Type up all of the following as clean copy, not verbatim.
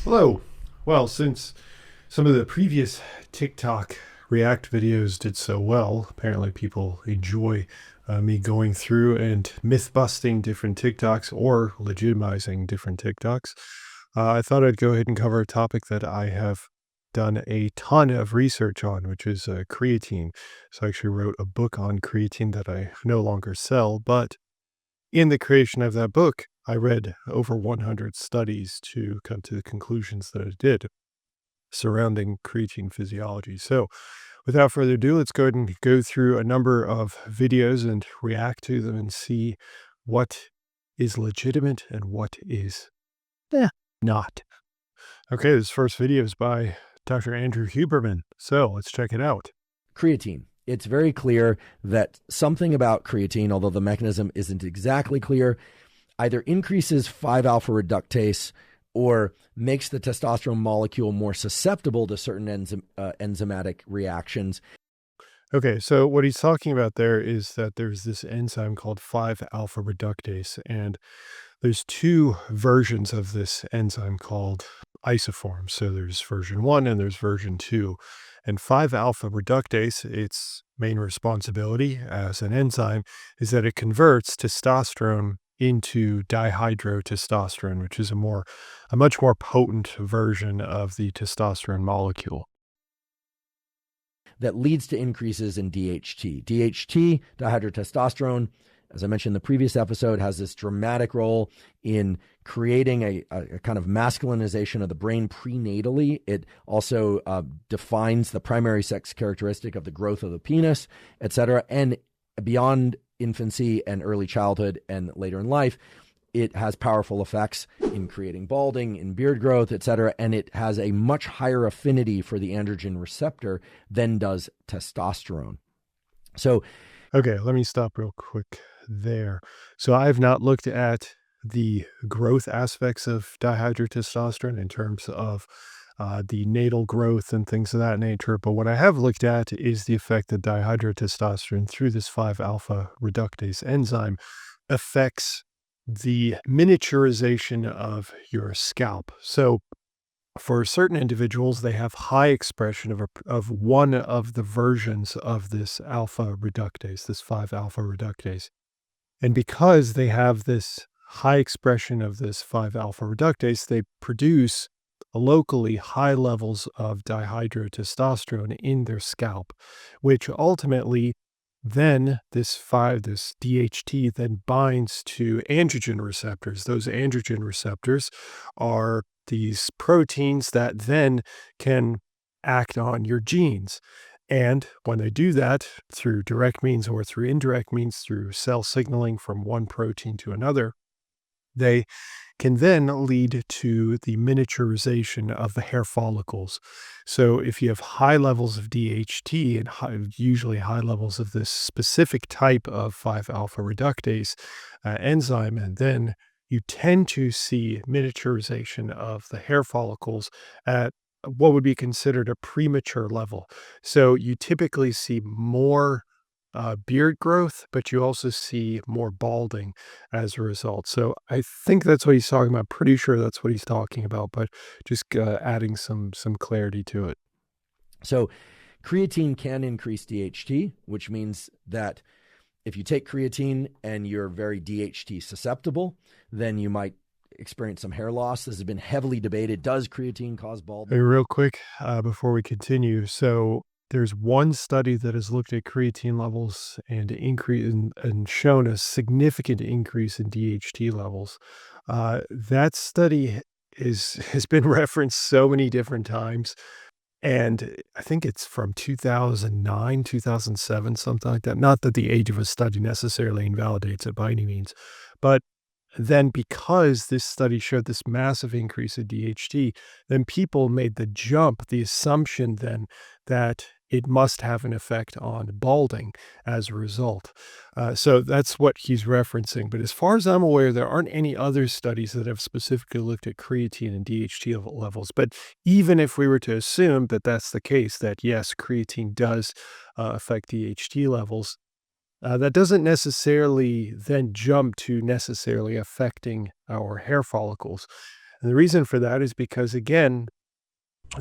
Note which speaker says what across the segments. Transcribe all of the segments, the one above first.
Speaker 1: Hello. Well, since some of the previous TikTok React videos did so well, apparently people enjoy me going through and myth busting different TikToks or legitimizing different TikToks. I thought I'd go ahead and cover a topic that I have done a ton of research on, which is creatine. So I actually wrote a book on creatine that I no longer sell, but in the creation of that book, I read over 100 studies to come to the conclusions that it did surrounding creatine physiology. So, without further ado, let's go ahead and go through a number of videos and react to them and see what is legitimate and what is not. Okay, this first video is by Dr. Andrew Huberman. So, let's check it out.
Speaker 2: Creatine. It's very clear that something about creatine, although the mechanism isn't exactly clear, either increases 5-alpha reductase or makes the testosterone molecule more susceptible to certain enzymatic reactions.
Speaker 1: Okay, so what he's talking about there is that there's this enzyme called 5-alpha reductase, and there's two versions of this enzyme called isoforms. So there's version 1 and there's version 2. And 5-alpha reductase, its main responsibility as an enzyme is that it converts testosterone into dihydrotestosterone, which is a much more potent version of the testosterone molecule.
Speaker 2: That leads to increases in DHT. DHT, dihydrotestosterone, as I mentioned in the previous episode, has this dramatic role in creating a kind of masculinization of the brain prenatally. It also defines the primary sex characteristic of the growth of the penis, etc. And beyond infancy and early childhood and later in life, it has powerful effects in creating balding, in beard growth, etc. And it has a much higher affinity for the androgen receptor than does testosterone. So,
Speaker 1: okay, let me stop real quick there. So I've not looked at the growth aspects of dihydrotestosterone in terms of the natal growth and things of that nature. But what I have looked at is the effect that dihydrotestosterone through this 5-alpha reductase enzyme affects the miniaturization of your scalp. So for certain individuals, they have high expression of one of the versions of this alpha reductase, this 5-alpha reductase. And because they have this high expression of this 5-alpha reductase, they produce locally high levels of dihydrotestosterone in their scalp, which ultimately then this DHT then binds to androgen receptors. Those androgen receptors are these proteins that then can act on your genes. And when they do that through direct means or through indirect means, through cell signaling from one protein to another, they can then lead to the miniaturization of the hair follicles. So if you have high levels of DHT and usually high levels of this specific type of 5-alpha reductase enzyme, and then you tend to see miniaturization of the hair follicles at what would be considered a premature level. So you typically see more beard growth, but you also see more balding as a result. So I think that's what he's talking about. Pretty sure that's what he's talking about, but just adding some clarity to it.
Speaker 2: So creatine can increase DHT, which means that if you take creatine and you're very DHT susceptible, then you might experience some hair loss. This has been heavily debated. Does creatine cause balding?
Speaker 1: Hey, real quick, before we continue. So there's one study that has looked at creatine levels and and shown a significant increase in DHT levels. That study has been referenced so many different times. And I think it's from 2009, 2007, something like that. Not that the age of a study necessarily invalidates it by any means, but then because this study showed this massive increase in DHT, then people made the jump, the assumption then that it must have an effect on balding as a result. So that's what he's referencing. But as far as I'm aware, there aren't any other studies that have specifically looked at creatine and DHT levels. But even if we were to assume that that's the case, that yes, creatine does affect DHT levels, that doesn't necessarily then jump to necessarily affecting our hair follicles. And the reason for that is because, again,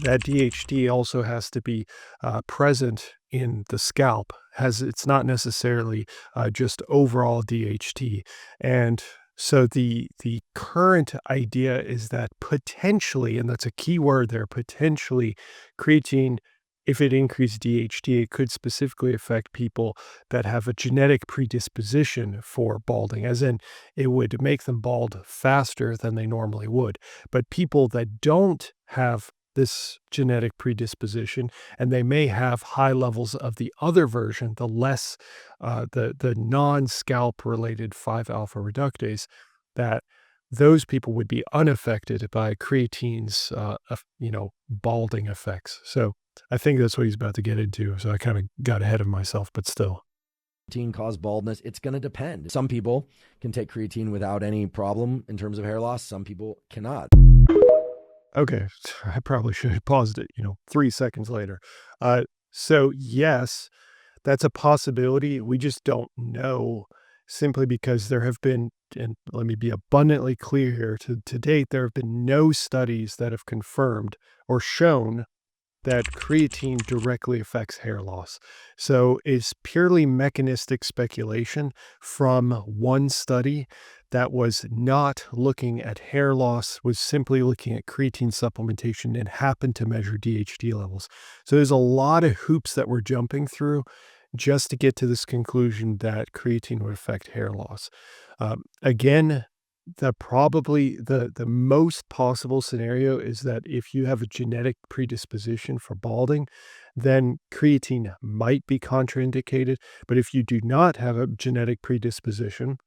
Speaker 1: that DHT also has to be present in the scalp. It's not necessarily just overall DHT, and so the current idea is that potentially, and that's a key word there, potentially, creatine, if it increased DHT, it could specifically affect people that have a genetic predisposition for balding, as in it would make them bald faster than they normally would. But people that don't have this genetic predisposition, and they may have high levels of the other version, the less, the non-scalp related 5-alpha reductase, that those people would be unaffected by creatine's, balding effects. So I think that's what he's about to get into. So I kind of got ahead of myself, but still.
Speaker 2: Creatine cause baldness? It's going to depend. Some people can take creatine without any problem in terms of hair loss. Some people cannot.
Speaker 1: Okay, I probably should have paused it, 3 seconds later. So yes, that's a possibility. We just don't know, simply because there have been, and let me be abundantly clear here, to date, there have been no studies that have confirmed or shown that creatine directly affects hair loss. So it's purely mechanistic speculation from one study that was not looking at hair loss, was simply looking at creatine supplementation and happened to measure DHT levels. So there's a lot of hoops that we're jumping through just to get to this conclusion that creatine would affect hair loss. Again, the most possible scenario is that if you have a genetic predisposition for balding, then creatine might be contraindicated. But if you do not have a genetic predisposition,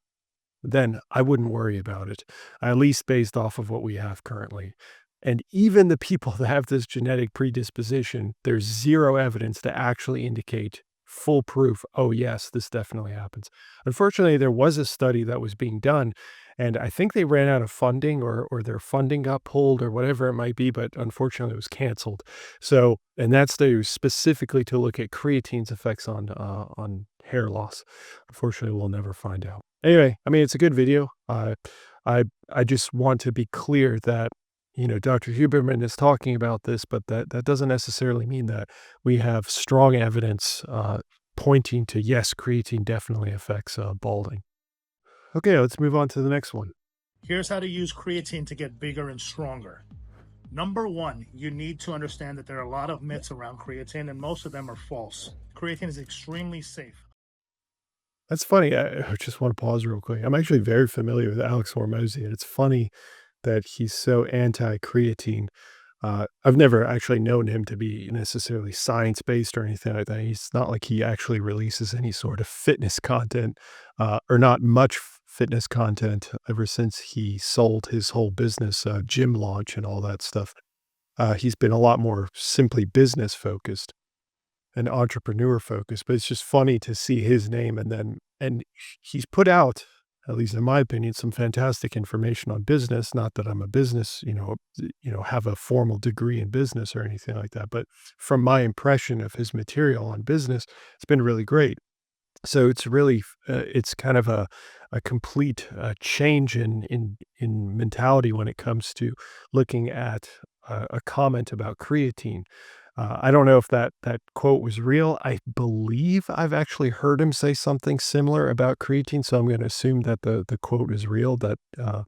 Speaker 1: then I wouldn't worry about it, at least based off of what we have currently. And even the people that have this genetic predisposition, there's zero evidence to actually indicate full proof, oh, yes, this definitely happens. Unfortunately, there was a study that was being done, and I think they ran out of funding, or their funding got pulled or whatever it might be, but unfortunately it was canceled. So, and that study was specifically to look at creatine's effects on hair loss. Unfortunately, we'll never find out. Anyway, I mean, it's a good video. I just want to be clear that, Dr. Huberman is talking about this, but that doesn't necessarily mean that we have strong evidence pointing to, yes, creatine definitely affects balding. Okay, let's move on to the next one.
Speaker 3: Here's how to use creatine to get bigger and stronger. Number one, you need to understand that there are a lot of myths around creatine, and most of them are false. Creatine is extremely safe.
Speaker 1: That's funny. I just want to pause real quick. I'm actually very familiar with Alex Hormozy, and it's funny that he's so anti-creatine. I've never actually known him to be necessarily science-based or anything like that. He's not like he actually releases any sort of fitness content, or not much fitness content ever since he sold his whole business, gym launch and all that stuff. He's been a lot more simply business-focused and entrepreneur-focused, but it's just funny to see his name, and he's put out, at least in my opinion, some fantastic information on business. Not that I'm a business, have a formal degree in business or anything like that, but from my impression of his material on business, it's been really great. So it's really, it's kind of a complete change in mentality when it comes to looking at a comment about creatine. I don't know if that quote was real. I believe I've actually heard him say something similar about creatine, so I'm going to assume that the quote is real, that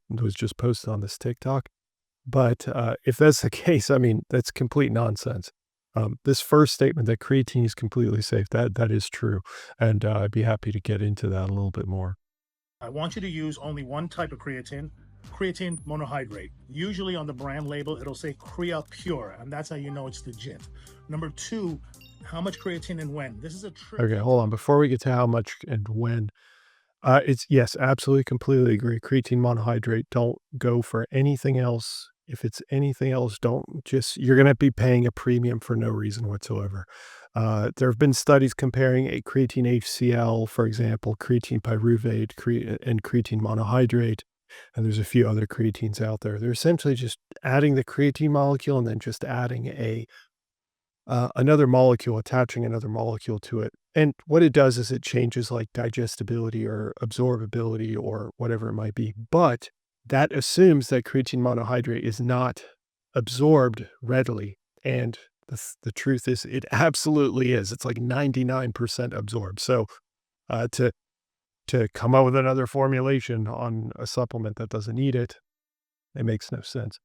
Speaker 1: was just posted on this TikTok. But if that's the case, I mean, that's complete nonsense. This first statement that creatine is completely safe, that is true, and I'd be happy to get into that a little bit more.
Speaker 3: I want you to use only one type of creatine monohydrate. Usually on the brand label, it'll say Crea Pure, and that's how you know it's legit. Number two, how much creatine and when. This is a trick.
Speaker 1: Okay, hold on. Before we get to how much and when, it's yes, absolutely, completely agree. Creatine monohydrate, don't go for anything else. If it's anything else, you're going to be paying a premium for no reason whatsoever. There have been studies comparing a creatine HCl, for example, creatine pyruvate, and creatine monohydrate. And there's a few other creatines out there. They're essentially just adding the creatine molecule and then just adding another molecule, attaching another molecule to it. And what it does is it changes like digestibility or absorbability or whatever it might be. But that assumes that creatine monohydrate is not absorbed readily. And the truth is, it absolutely is. It's like 99% absorbed. So to come up with another formulation on a supplement that doesn't need it, it makes no sense.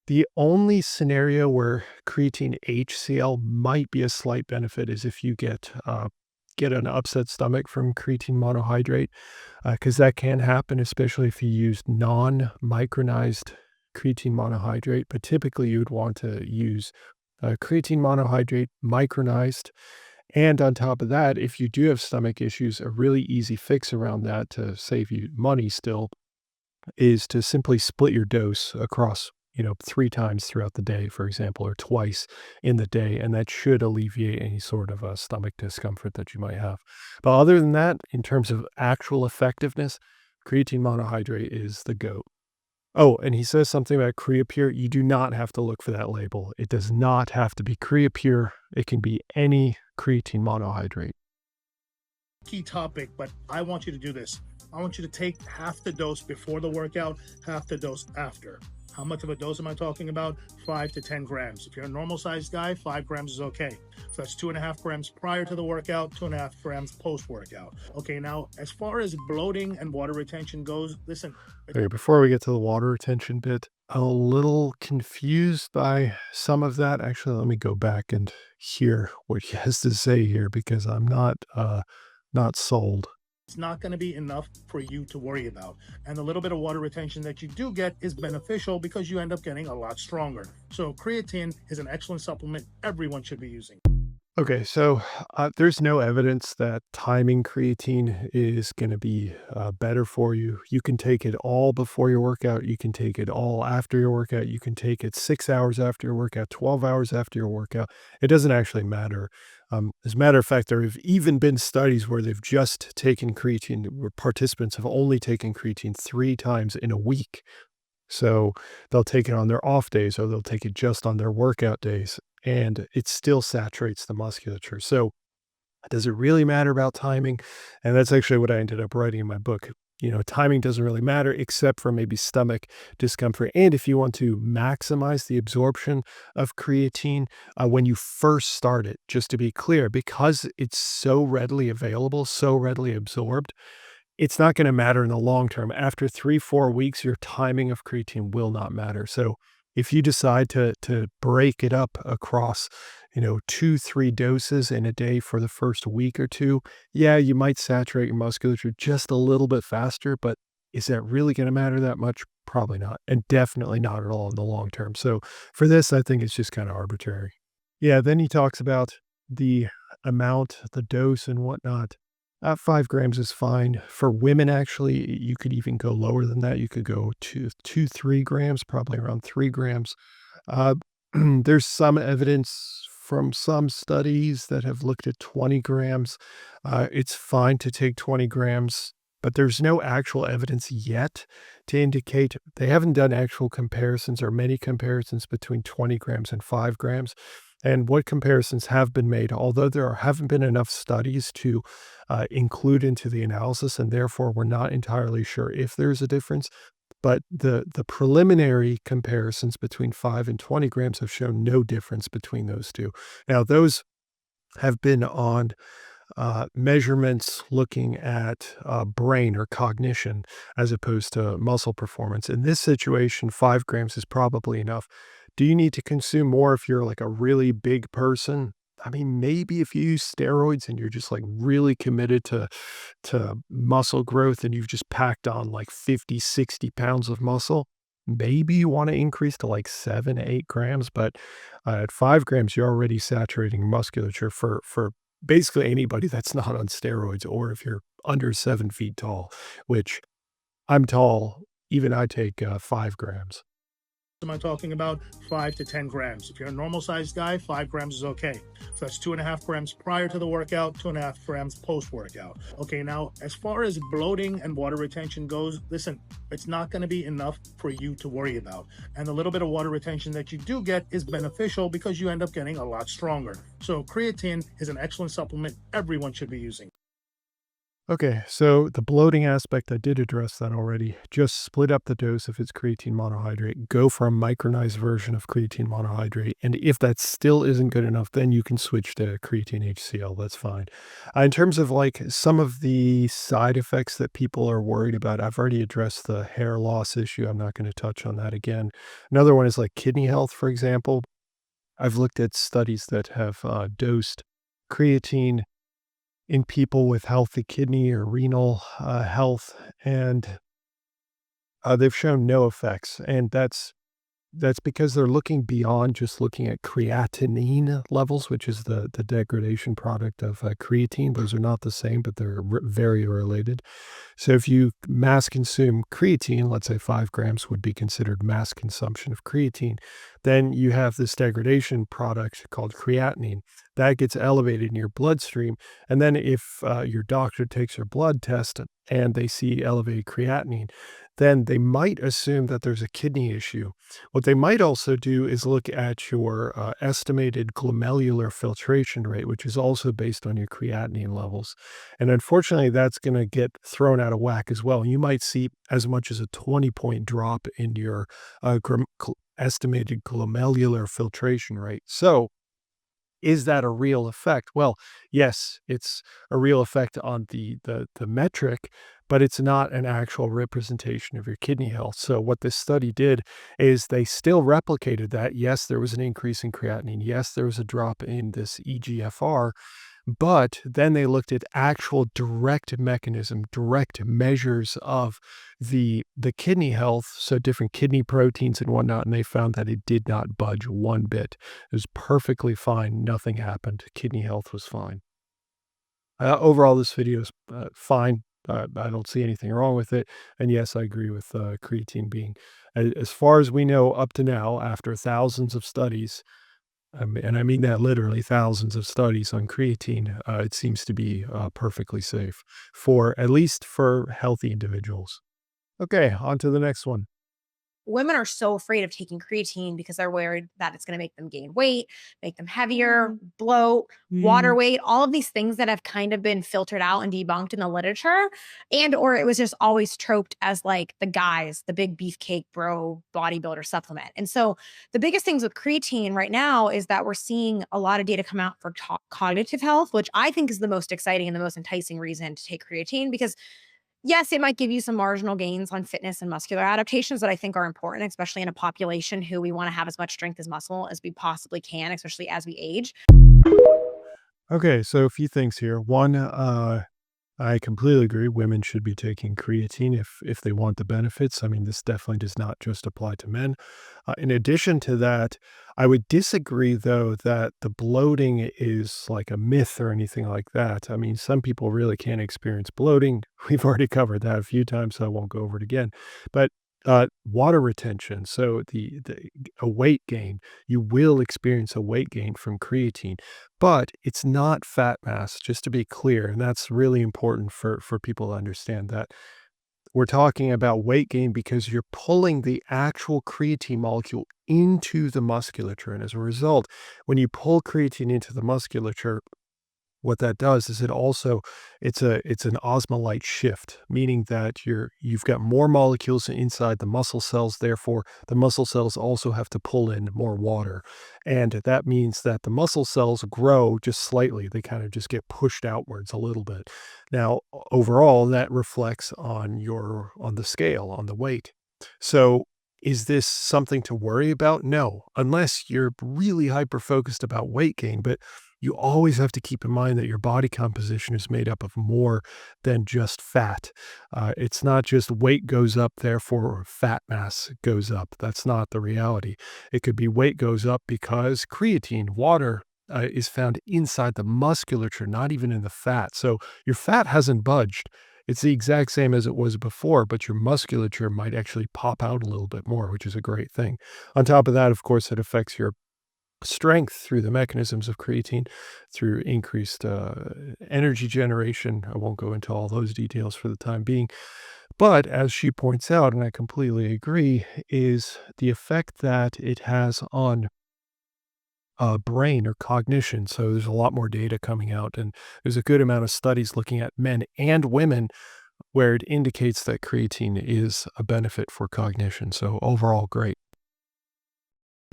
Speaker 1: The only scenario where creatine HCl might be a slight benefit is if you get an upset stomach from creatine monohydrate, because that can happen, especially if you use non-micronized creatine monohydrate. But typically, you would want to use creatine monohydrate micronized. And on top of that, if you do have stomach issues, a really easy fix around that to save you money still is to simply split your dose across, 3 times throughout the day, for example, or twice in the day, and that should alleviate any sort of stomach discomfort that you might have. But other than that, in terms of actual effectiveness, creatine monohydrate is the GOAT. Oh, and he says something about Creapure. You do not have to look for that label. It does not have to be Creapure. It can be any creatine monohydrate.
Speaker 3: Key topic, but I want you to do this. I want you to take half the dose before the workout, half the dose after. How much of a dose am I talking about? 5 to 10 grams. If you're a normal sized guy, 5 grams is okay. So that's 2.5 grams prior to the workout, 2.5 grams post workout. Okay, now as far as bloating and water retention goes, listen.
Speaker 1: Okay, before we get to the water retention bit, I'm a little confused by some of that. Actually, let me go back and hear what he has to say here because I'm not sold.
Speaker 3: It's not going to be enough for you to worry about. And the little bit of water retention that you do get is beneficial because you end up getting a lot stronger. So creatine is an excellent supplement everyone should be using.
Speaker 1: Okay, so there's no evidence that timing creatine is going to be better for you. You can take it all before your workout. You can take it all after your workout. You can take it 6 hours after your workout, 12 hours after your workout. It doesn't actually matter. As a matter of fact, there have even been studies where they've just taken creatine, where participants have only taken creatine 3 times in a week. So they'll take it on their off days or they'll take it just on their workout days, and it still saturates the musculature. So does it really matter about timing? And that's actually what I ended up writing in my book. Timing doesn't really matter except for maybe stomach discomfort. And if you want to maximize the absorption of creatine when you first start it, just to be clear, because it's so readily available, so readily absorbed, it's not going to matter in the long term. After 3-4 weeks, your timing of creatine will not matter. So if you decide to break it up across, 2-3 doses in a day for the first week or two, yeah, you might saturate your musculature just a little bit faster, but is that really going to matter that much? Probably not. And definitely not at all in the long term. So for this, I think it's just kind of arbitrary. Yeah, then he talks about the amount, the dose and whatnot. 5 grams is fine. For women, actually, you could even go lower than that. You could go to 3 grams, probably around 3 grams. Uh, there's some evidence from some studies that have looked at 20 grams. It's fine to take 20 grams, but there's no actual evidence yet to indicate they haven't done actual comparisons or many comparisons between 20 grams and 5 grams. And what comparisons have been made, although haven't been enough studies to include into the analysis, and therefore we're not entirely sure if there's a difference. But the preliminary comparisons between 5 and 20 grams have shown no difference between those two. Now, those have been on measurements looking at brain or cognition as opposed to muscle performance. In this situation, 5 grams is probably enough. Do you need to consume more if you're like a really big person? I mean, maybe if you use steroids and you're just like really committed to muscle growth and you've just packed on like 50, 60 pounds of muscle, maybe you want to increase to like 7, 8 grams. But at 5 grams, you're already saturating musculature for basically anybody that's not on steroids, or if you're under 7 feet tall, which I'm tall, even I take 5 grams.
Speaker 3: Am I talking about 5 to 10 grams? If you're a normal sized guy, 5 grams is okay. So that's 2.5 grams prior to the workout, 2.5 grams post workout. Okay, now as far as bloating and water retention goes, listen, it's not going to be enough for you to worry about. And the little bit of water retention that you do get is beneficial because you end up getting a lot stronger. So creatine is an excellent supplement everyone should be using.
Speaker 1: Okay, so the bloating aspect, I did address that already. Just split up the dose if it's creatine monohydrate. Go for a micronized version of creatine monohydrate. And if that still isn't good enough, then you can switch to creatine HCl. That's fine. In terms of like some of the side effects that people are worried about, I've already addressed the hair loss issue. I'm not going to touch on that again. Another one is like kidney health, for example. I've looked at studies that have dosed creatine in people with healthy kidney or renal health, and they've shown no effects. And that's because they're looking beyond just looking at creatinine levels, which is the degradation product of creatine. Those are not the same, but they're very related. So if you mass consume creatine, let's say 5 grams would be considered mass consumption of creatine, then you have this degradation product called creatinine that gets elevated in your bloodstream. And then if your doctor takes your blood test and they see elevated creatinine, then they might assume that there's a kidney issue. What they might also do is look at your estimated glomerular filtration rate, which is also based on your creatinine levels. And unfortunately, that's going to get thrown out of whack as well. You might see as much as a 20-point drop in your estimated glomerular filtration rate. So, is that a real effect? Well, yes, it's a real effect on the metric, but it's not an actual representation of your kidney health. So what this study did is they still replicated that. Yes, there was an increase in creatinine. Yes, there was a drop in this EGFR, but then they looked at actual direct mechanism, direct measures of the kidney health, so different kidney proteins and whatnot, and they found that it did not budge one bit. It was perfectly fine. Nothing happened. Kidney health was fine. Overall, this video is fine. I don't see anything wrong with it. And yes, I agree with creatine being, as far as we know up to now, after thousands of studies, and I mean that literally, thousands of studies on creatine, it seems to be perfectly safe for at least for healthy individuals. Okay, on to the next one.
Speaker 4: Women are so afraid of taking creatine because they're worried that it's going to make them gain weight, make them heavier, bloat, water weight, all of these things that have kind of been filtered out and debunked in the literature. And or it was just always troped as like the guys, the big beefcake bro bodybuilder supplement. And so the biggest things with creatine right now is that we're seeing a lot of data come out for cognitive health, which I think is the most exciting and the most enticing reason to take creatine because yes, it might give you some marginal gains on fitness and muscular adaptations that I think are important, especially in a population who we want to have as much strength as muscle as we possibly can, especially as we age.
Speaker 1: Okay, so a few things here. One, I completely agree. Women should be taking creatine if they want the benefits. I mean, this definitely does not just apply to men. In addition to that, I would disagree though that the bloating is like a myth or anything like that. I mean, some people really can't experience bloating. We've already covered that a few times, so I won't go over it again. But water retention, so a weight gain, you will experience a weight gain from creatine, but it's not fat mass, just to be clear, and that's really important for people to understand that. We're talking about weight gain because you're pulling the actual creatine molecule into the musculature, and as a result, when you pull creatine into the musculature, what that does is it's an osmolyte shift, meaning that you've got more molecules inside the muscle cells, therefore the muscle cells also have to pull in more water. And that means that the muscle cells grow just slightly. They kind of just get pushed outwards a little bit. Now, overall, that reflects on the scale, on the weight. So is this something to worry about? No, unless you're really hyper focused about weight gain, but you always have to keep in mind that your body composition is made up of more than just fat. It's not just weight goes up, therefore fat mass goes up. That's not the reality. It could be weight goes up because creatine, water, is found inside the musculature, not even in the fat. So your fat hasn't budged. It's the exact same as it was before, but your musculature might actually pop out a little bit more, which is a great thing. On top of that, of course, it affects your strength through the mechanisms of creatine, through increased energy generation. I won't go into all those details for the time being. But as she points out, and I completely agree, is the effect that it has on brain or cognition. So there's a lot more data coming out, and there's a good amount of studies looking at men and women where it indicates that creatine is a benefit for cognition. So overall, great.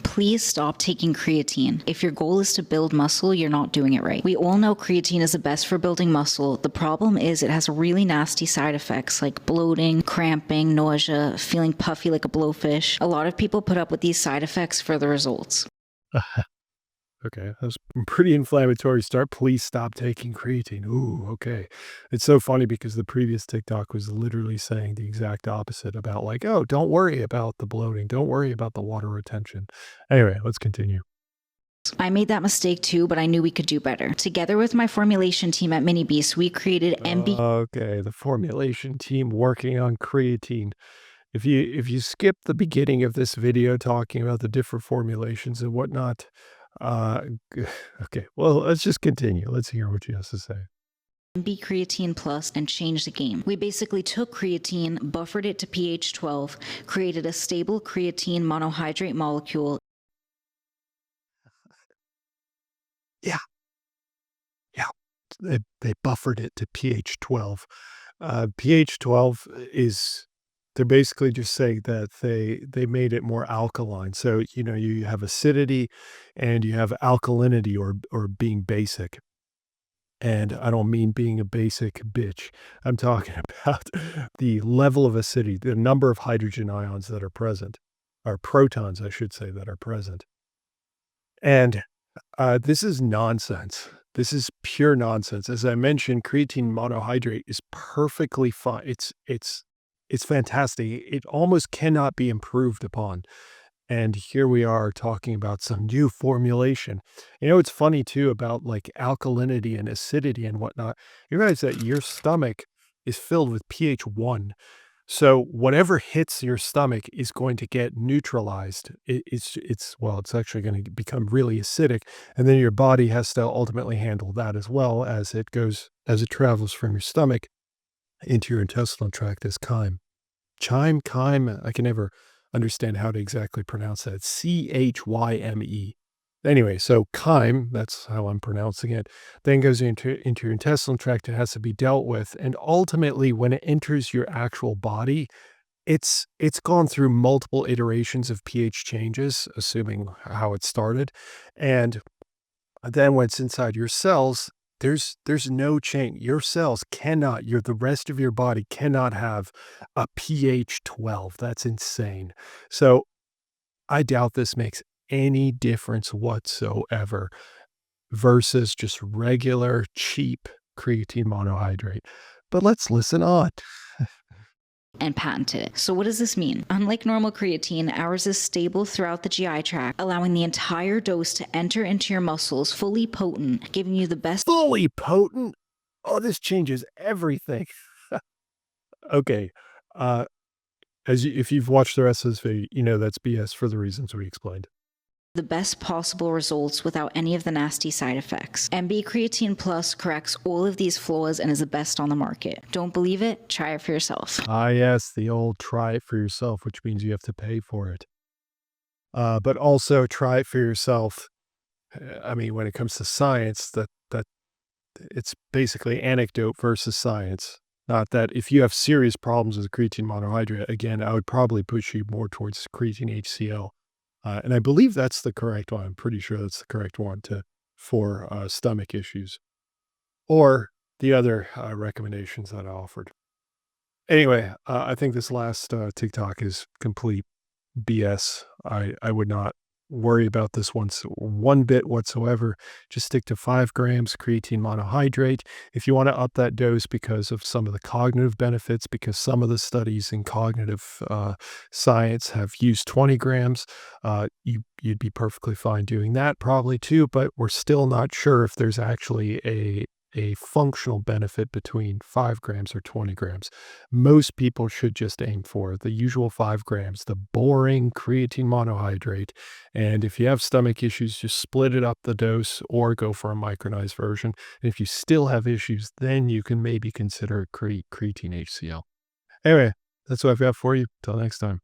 Speaker 5: Please stop taking creatine. If your goal is to build muscle, you're not doing it right. We all know creatine is the best for building muscle. The problem is it has really nasty side effects like bloating, cramping, nausea, feeling puffy like a blowfish. A lot of people put up with these side effects for the results.
Speaker 1: Okay, that's a pretty inflammatory start. Please stop taking creatine. Ooh, okay. It's so funny because the previous TikTok was literally saying the exact opposite about like, oh, don't worry about the bloating. Don't worry about the water retention. Anyway, let's continue.
Speaker 5: I made that mistake too, but I knew we could do better. Together with my formulation team at Mini Beast, we created MB.
Speaker 1: Okay, the formulation team working on creatine. If you skip the beginning of this video talking about the different formulations and whatnot, okay, well, let's just continue. Let's hear what she has to say.
Speaker 5: MB Creatine Plus and change the game. We basically took creatine, buffered it to pH 12, created a stable creatine monohydrate molecule.
Speaker 1: Yeah. They buffered it to pH 12. pH 12 is, they're basically just saying that they made it more alkaline. So, you have acidity and you have alkalinity or being basic. And I don't mean being a basic bitch. I'm talking about the level of acidity, the number of hydrogen ions that are present, or protons, I should say, that are present. And this is nonsense. This is pure nonsense. As I mentioned, creatine monohydrate is perfectly fine. It's fantastic. It almost cannot be improved upon. And here we are talking about some new formulation. It's funny too about like alkalinity and acidity and whatnot. You realize that your stomach is filled with pH 1. So whatever hits your stomach is going to get neutralized. It's actually going to become really acidic, and then your body has to ultimately handle that as well as it travels from your stomach into your intestinal tract as chyme. Chyme, I can never understand how to exactly pronounce that. Chyme. Anyway, so chyme, that's how I'm pronouncing it, then goes into your intestinal tract. It has to be dealt with. And ultimately, when it enters your actual body, it's gone through multiple iterations of pH changes, assuming how it started. And then when it's inside your cells, there's no change. Your cells the rest of your body cannot have a pH 12. That's insane. So I doubt this makes any difference whatsoever versus just regular cheap creatine monohydrate. But let's listen on.
Speaker 5: And patented it. So what does this mean? Unlike normal creatine, ours is stable throughout the GI tract, allowing the entire dose to enter into your muscles fully potent, giving you the best.
Speaker 1: Fully potent? Oh, this changes everything. Okay. If you've watched the rest of this video, that's BS for the reasons we explained.
Speaker 5: The best possible results without any of the nasty side effects. MB Creatine Plus corrects all of these flaws and is the best on the market. Don't believe it? Try it for yourself.
Speaker 1: Yes, the old try it for yourself, which means you have to pay for it. But also try it for yourself. I mean, when it comes to science, that it's basically anecdote versus science. Not that if you have serious problems with creatine monohydrate, again, I would probably push you more towards creatine HCl. And I believe that's the correct one. I'm pretty sure that's the correct one for stomach issues or the other recommendations that I offered. Anyway, I think this last TikTok is complete BS. I would not worry about this one bit whatsoever. Just stick to 5 grams creatine monohydrate. If you want to up that dose because of some of the cognitive benefits, because some of the studies in cognitive science have used 20 grams, you'd be perfectly fine doing that probably too, but we're still not sure if there's actually a functional benefit between 5 grams or 20 grams. Most people should just aim for the usual 5 grams, the boring creatine monohydrate. And if you have stomach issues, just split it up the dose or go for a micronized version. And if you still have issues, then you can maybe consider creatine HCl. Anyway, that's what I've got for you. Till next time.